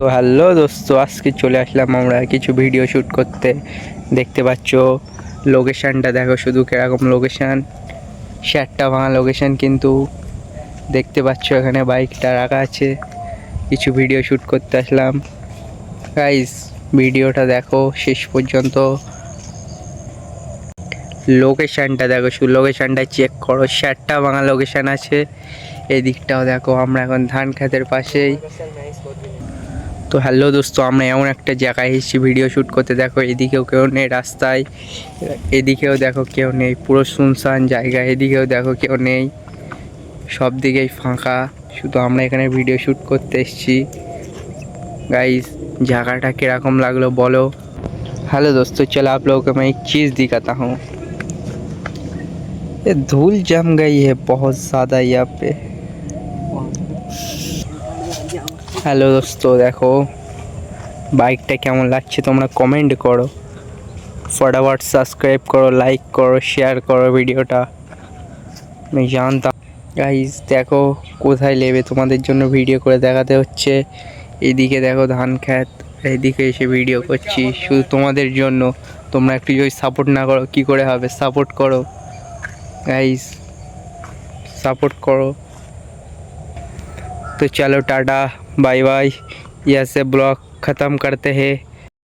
তো হ্যালো দোস্ত, আজকে চলে আসলাম আমরা কিছু ভিডিও শ্যুট করতে। দেখতে পাচ্ছ লোকেশানটা, দেখো শুধু কিরকম লোকেশান, শ্যাটটা ভাঙা লোকেশান। কিন্তু দেখতে পাচ্ছ এখানে বাইকটা রাখা আছে, কিছু ভিডিও শ্যুট করতে আসলাম। গাইস, ভিডিওটা দেখো শেষ পর্যন্ত, লোকেশানটা দেখো, শুধু লোকেশানটা চেক করো, শ্যাটটা ভাঙা লোকেশান আছে। এদিকটাও দেখো, আমরা এখন ধান খেতের পাশেই। তো হ্যালো দোস্ত, আমরা এমন একটা জায়গায় এসেছি ভিডিও শ্যুট করতে। দেখো এদিকেও কেউ নেই রাস্তায়, এদিকেও দেখো কেউ নেই, পুরো শুনশান জায়গা। এদিকেও দেখো কেউ নেই, সব দিকেই ফাঁকা, শুধু আমরা এখানে ভিডিও শ্যুট করতে এসেছি। गाइस, জায়গাটা কিরকম লাগলো বলো। हेलो दोस्तों, चलो आप लोगों को मैं एक चीज़ दिखाता हूँ। ये धूल जम गई है बहुत ज़्यादा यहाँ पे। हेलो दोस्तों, देखो বাইকটা কেমন লাগছে তোমরা কমেন্ট করো, फटाफट सब्सक्राइब करो, लाइक करो, शेयर करो ভিডিওটা। আমি জানতাম গাইস, দেখো কোথায় নেবে তোমাদের জন্য ভিডিও করে দেখাতে হচ্ছে। এদিকে দেখো ধান ক্ষেত, এইদিকে এসে ভিডিও করছি শুধু তোমাদের জন্য। তোমরা একটু যদি সাপোর্ট না করো কি করে হবে, সাপোর্ट करो गाइस, सपोर्ट करो। तो चलो टाटा बाय बाय, यहाँ से ब्लॉग ख़त्म करते हैं।